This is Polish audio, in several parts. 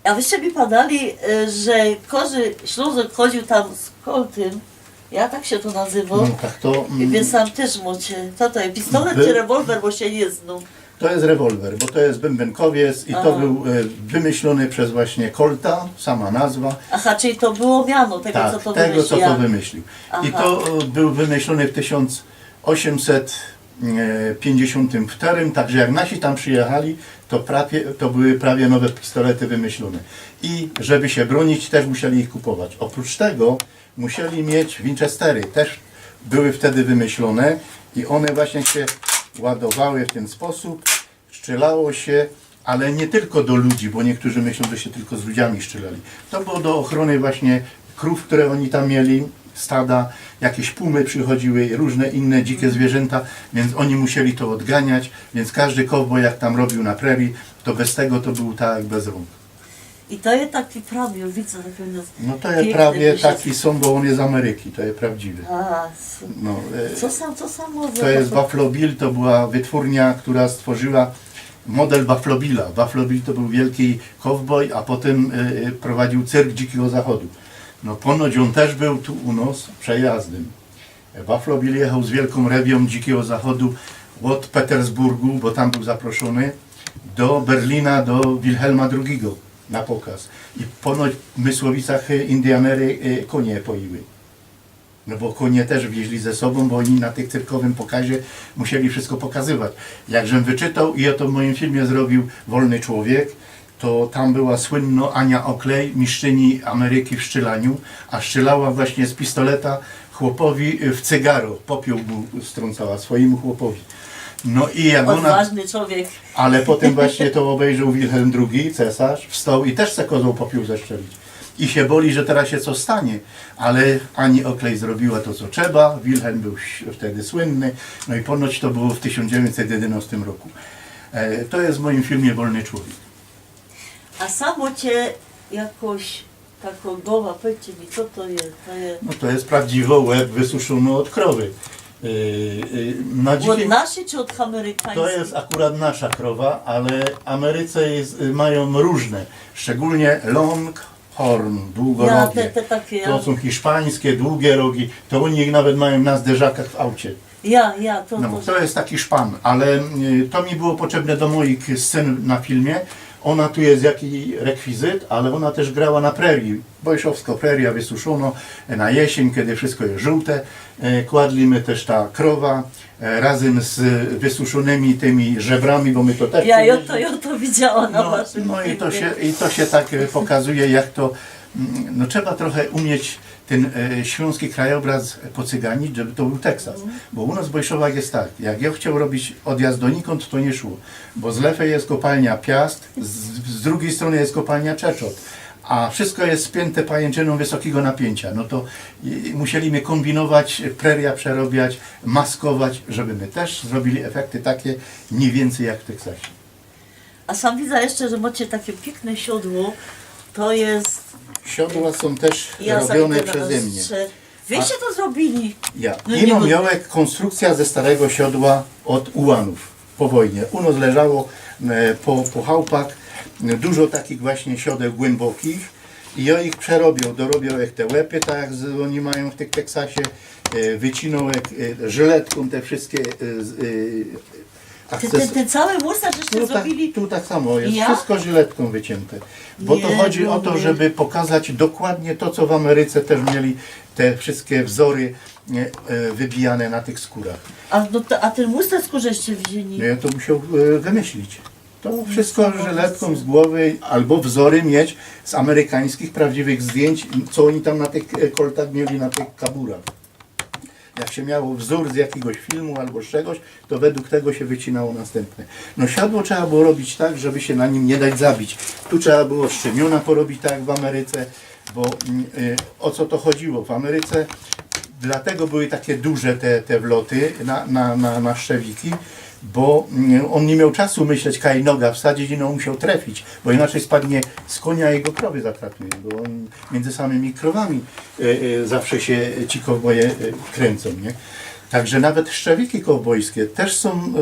A wyście mi podali, że Korzy Ślązek chodził tam z Koltym. Ja tak się to nazywa. No tak to... I wy sam też macie. To jest pistolet czy rewolwer, bo się nie znał. To jest rewolwer, bo to jest bębenkowiec i to był wymyślony przez właśnie Colta, sama nazwa. Aha, czyli to było miano tego, Tak, co to tego, wymyślił. co to wymyślił. I Aha. to był wymyślony w 1852, także jak nasi tam przyjechali, to były prawie nowe pistolety wymyślone. I żeby się bronić, też musieli ich kupować. Oprócz tego musieli mieć Winchestery, też były wtedy wymyślone i one właśnie się ładowały w ten sposób, strzelało się, ale nie tylko do ludzi, bo niektórzy myślą, że się tylko z ludziami strzelali. To było do ochrony właśnie krów, które oni tam mieli, stada, jakieś pumy przychodziły, różne inne dzikie zwierzęta, więc oni musieli to odganiać, więc każdy kowboj jak tam robił na prerii, to bez tego to był tak jak bez rąk. I to jest taki prawie, widzę na pewno. No to jest prawie taki są, bo on jest z Ameryki, to jest prawdziwy. A, No, co sam mówię? to jest Buffalo Bill, to była wytwórnia, która stworzyła model Buffalo Billa. Buffalo Bill to był wielki cowboy, a potem prowadził cyrk Dzikiego Zachodu. No ponoć on też był tu u nas przejazdem. Buffalo Bill jechał z wielką rewią Dzikiego Zachodu od Petersburgu, bo tam był zaproszony, do Berlina, do Wilhelma II na pokaz. I ponoć w Mysłowicach Indianery konie poiły. No bo konie też wieźli ze sobą, bo oni na tych cyrkowym pokazie musieli wszystko pokazywać. Jakżem wyczytał i ja to w moim filmie zrobił Wolny Człowiek, to tam była słynna Ania Oklej, mistrzyni Ameryki w strzelaniu, a strzelała właśnie z pistoleta chłopowi w cygaro. Popiół mu strącała swojemu chłopowi. No i jak ona... Odważny człowiek. Ale potem właśnie to obejrzał Wilhelm II, cesarz, wstał i też se kozą popiół zeszczelić. I się boli, że teraz się co stanie, ale Ani Oklej zrobiła to, co trzeba, Wilhelm był wtedy słynny, no i ponoć to było w 1911 roku. To jest w moim filmie Wolny Człowiek. A samo cię jakoś taką głowa, powiedzcie mi, co to jest? No to jest prawdziwy łeb wysuszony od krowy. Na Od dzikiej... naszej czy od amerykańskiej? To jest akurat nasza krowa, ale Ameryce mają różne, szczególnie Longhorn, długorogie. te takie, To są hiszpańskie, długie rogi, to oni nawet mają na zderzakach w aucie. To jest taki szpan, ale to mi było potrzebne do moich scen na filmie. Ona tu jest jakiś rekwizyt, ale ona też grała na prerii. Bojszowsko preria wysuszono na jesień, kiedy wszystko jest żółte. Kładliśmy też ta krowa razem z wysuszonymi tymi żebrami, bo my to też... Ja to widziałam na waszym No filmie. i to się tak pokazuje, jak to... No trzeba trochę umieć ten śląski krajobraz pocyganić, żeby to był Teksas. Bo u nas w Bojszowach jest tak, jak ja chciał robić odjazd donikąd, to nie szło. Bo z lewej jest kopalnia Piast, z drugiej strony jest kopalnia Czeczot. A wszystko jest spięte pajęczyną wysokiego napięcia. No to musieliśmy kombinować, preria przerobiać, maskować, żeby my też zrobili efekty takie mniej więcej jak w Teksasie. A sam widzę jeszcze, że macie takie piękne siodło. To jest... Siodła są też robione zajdę przeze mnie. Wyście to zrobili? Ja. No Ino nie, Miołek, konstrukcja ze starego siodła od ułanów po wojnie. U nas leżało po chałupach dużo takich właśnie siodeł głębokich i ja ich przerobił, dorobił jak te łepy, tak jak oni mają w tych Teksasie, wycinał jak żyletką te wszystkie Ten cały mustaż jeszcze zrobili? Tu tak samo jest, Ja? wszystko żyletką wycięte. Bo to chodzi o to, żeby pokazać dokładnie to, co w Ameryce też mieli te wszystkie wzory wybijane na tych skórach. A ten mustaż skórzeście wzięli? No ja to musiał wymyślić. To wszystko żyletką z głowy, albo wzory mieć z amerykańskich prawdziwych zdjęć, co oni tam na tych koltach mieli, na tych kaburach. Jak się miało wzór z jakiegoś filmu albo z czegoś, to według tego się wycinało następne. No siodło trzeba było robić tak, żeby się na nim nie dać zabić. Tu trzeba było szczemiona porobić tak jak w Ameryce, bo o co to chodziło? W Ameryce dlatego były takie duże te wloty na szczewiki, bo on nie miał czasu myśleć, kaj noga wsadzić i no musiał trafić, bo inaczej spadnie z konia i jego krowy zatratuje, bo on między samymi krowami zawsze się ci kowboje kręcą, nie? Także nawet szczewiki kowbojskie też są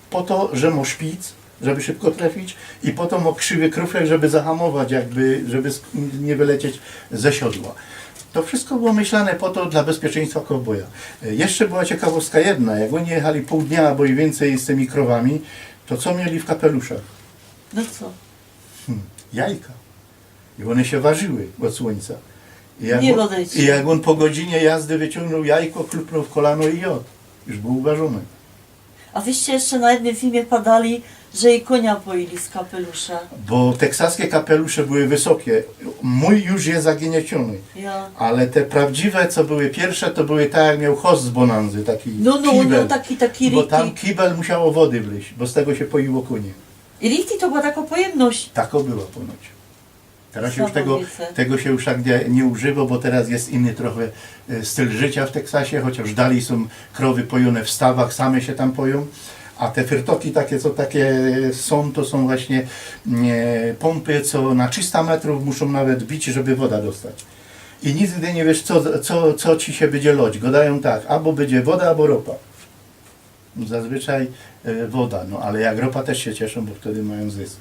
po to, że ma szpic, żeby szybko trafić i potem o krzywy kruflek, żeby zahamować, jakby, żeby nie wylecieć ze siodła. To wszystko było myślane po to dla bezpieczeństwa kowboja. Jeszcze była ciekawostka jedna, jak oni jechali pół dnia albo i więcej z tymi krowami, to co mieli w kapeluszach? No co? Jajka. I one się ważyły od słońca. I jak on po godzinie jazdy wyciągnął jajko, klupnął w kolano i jadł. Już był uważony. A wyście jeszcze na jednym filmie padali, że i konia poili z kapelusza. Bo teksaskie kapelusze były wysokie. Mój już jest zagnieciony. Ja. Ale te prawdziwe, co były pierwsze, to były tak jak miał host z Bonanzy, taki kibel. Taki Bo Riti. tam kibel musiało wody wleść, bo z tego się poiło konie. I Riti to była taka pojemność. Tako była ponoć. Teraz się już Niesamowite. tego się już tak nie używa, bo teraz jest inny trochę styl życia w Teksasie, chociaż dalej są krowy pojone w stawach, same się tam poją. A te fyrtoki takie, co takie są, to są właśnie pompy, co na 300 metrów muszą nawet bić, żeby woda dostać. I nigdy nie wiesz, co ci się będzie loć. Gadają tak, albo będzie woda, albo ropa. Zazwyczaj woda, no ale jak ropa też się cieszą, bo wtedy mają zysk.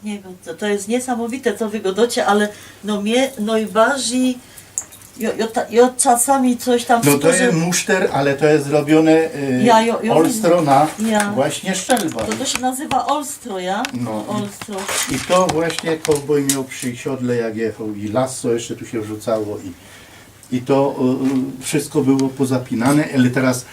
Nie wiem, to jest niesamowite, co wy godocie, ale no mnie najbardziej i od czasami coś tam No to jest muszter, ale to jest zrobione olstro na właśnie szczelba. To się nazywa olstro, ja? No. Olstro. I to właśnie kowboj miał przy siodle, jak jechał, i lasso jeszcze tu się rzucało i to wszystko było pozapinane, ale teraz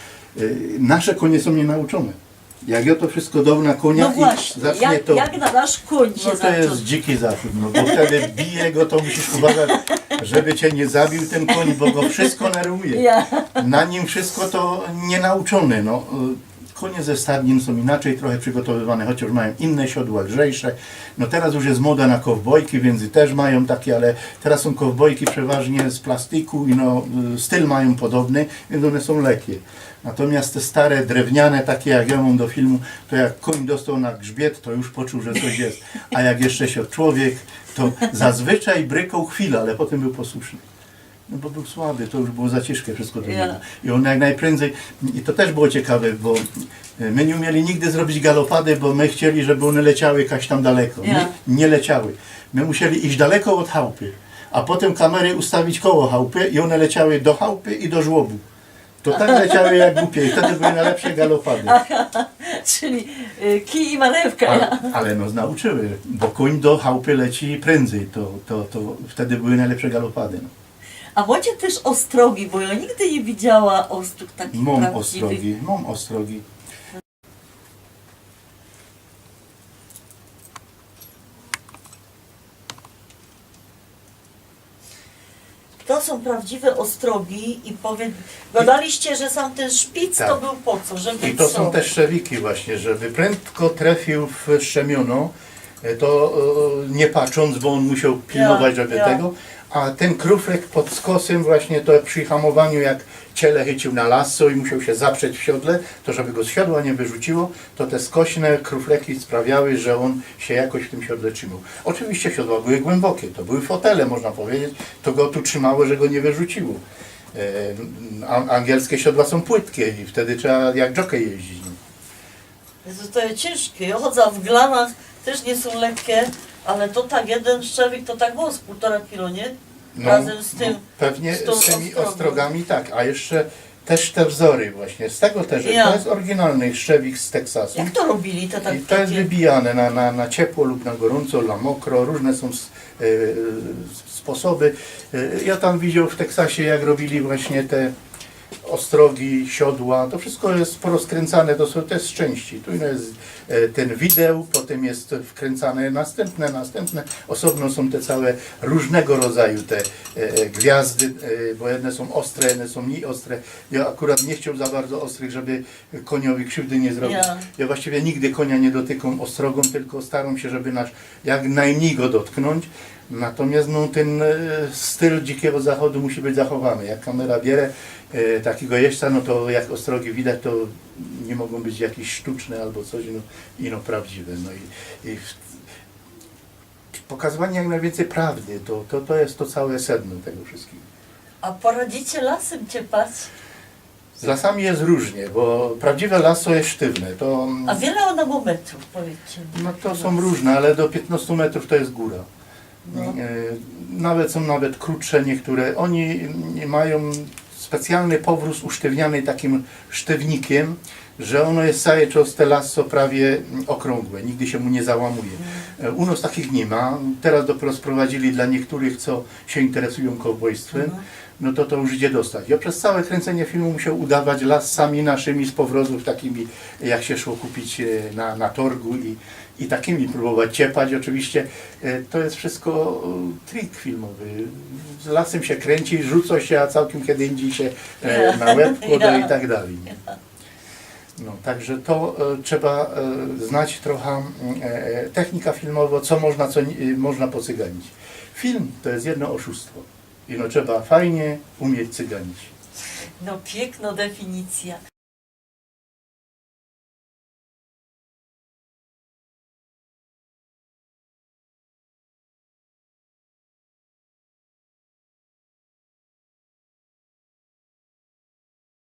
nasze konie są nienauczone. Jak ja to wszystko dał na konia No właśnie, i zacznie to... jak na nasz koń się No to jest dziki zachód, no bo wtedy bije go, to musisz uważać, żeby cię nie zabił ten koń, bo go wszystko nerwuje. Ja. Na nim wszystko to nienauczone, no. Konie ze stadnin są inaczej trochę przygotowywane, chociaż mają inne siodła, lżejsze. No teraz już jest moda na kowbojki, więc też mają takie, ale teraz są kowbojki przeważnie z plastiku i no, styl mają podobny, więc one są lekkie. Natomiast te stare, drewniane, takie jak ja mam do filmu, to jak koń dostał na grzbiet, to już poczuł, że coś jest. A jak jeszcze się człowiek, to zazwyczaj brykał chwilę, ale potem był posłuszny. No bo był słaby, to już było za ciężkie wszystko do niego. I on jak najprędzej, i to też było ciekawe, bo my nie umieli nigdy zrobić galopady, bo my chcieli, żeby one leciały jakaś tam daleko. Nie leciały. My musieli iść daleko od chałupy, a potem kamery ustawić koło chałupy i one leciały do chałupy i do żłobu. To tak leciały jak głupie i wtedy były najlepsze galopady. Czyli kij i marewka. Ale no nauczyły, bo koń do chałupy leci prędzej, to wtedy były najlepsze galopady. No. A macie też ostrogi, bo ja nigdy nie widziała ostróg takich prawdziwych. Mam ostrogi. To są prawdziwe ostrogi i gadaliście, że sam ten szpic Tak. to był po co? Żeby I to co? są te szczewiki właśnie, żeby prędko trafił w szczemiono, to nie patrząc, bo on musiał pilnować, żeby tego. A ten kruflek pod skosem właśnie to przy hamowaniu, jak ciele chycił na lasso i musiał się zaprzeć w siodle, to żeby go z siodła nie wyrzuciło, to te skośne krufleki sprawiały, że on się jakoś w tym siodle trzymał. Oczywiście siodła były głębokie, to były fotele, można powiedzieć, to go tu trzymało, że go nie wyrzuciło. Angielskie siodła są płytkie i wtedy trzeba jak jockey jeździć. Jezu, to jest ciężkie. Ja chodzę w glanach, też nie są lekkie, ale to tak jeden szczewik to tak było z 1,5 kilo, nie? Razem z tym. Pewnie z tymi ostrogami tak, a jeszcze też te wzory właśnie, z tego też, to jest oryginalny szczewik z Teksasu. Jak to robili te takie? I to jest wybijane na ciepło lub na gorąco, na mokro, różne są sposoby. Ja tam widział w Teksasie, jak robili właśnie te ostrogi, siodła, to wszystko jest porozkręcane, to jest z części. Tu jest ten wideł, potem jest wkręcane następne. Osobno są te całe różnego rodzaju te gwiazdy, bo jedne są ostre, jedne są mniej ostre. Ja akurat nie chciał za bardzo ostrych, żeby koniowi krzywdy nie zrobić. Ja właściwie nigdy konia nie dotykam ostrogą, tylko staram się, żeby jak najmniej go dotknąć. Natomiast no, ten styl dzikiego zachodu musi być zachowany. Jak kamera bierze takiego jeźdźca, no to jak ostrogi widać, to nie mogą być jakieś sztuczne albo coś, no prawdziwe. No i pokazywanie jak najwięcej prawdy, to jest to całe sedno tego wszystkiego. A poradzicie lasem ciepać? Z lasami jest różnie, bo prawdziwe lasso jest sztywne. To, A wiele ono ma metrów, powiedzcie mi. no to są różne, ale do 15 metrów to jest góra. No. Nawet są nawet krótsze niektóre. Oni mają specjalny powróz usztywniany takim sztywnikiem, że ono jest całe cząste lasso prawie okrągłe, nigdy się mu nie załamuje. U nas takich nie ma. Teraz dopiero sprowadzili dla niektórych, co się interesują kowbojstwem, no to już idzie dostać. Ja przez całe kręcenie filmu musiał udawać lassami naszymi z powrozów takimi, jak się szło kupić na torgu i takimi próbować ciepać. Oczywiście to jest wszystko trik filmowy. Z lasem się kręci, rzuca się, a całkiem kiedy indziej się na łeb kłada i tak dalej. No, także to trzeba znać trochę technika filmowa, co można pocyganić. Film to jest jedno oszustwo. I no trzeba fajnie umieć cyganić. No piękna definicja.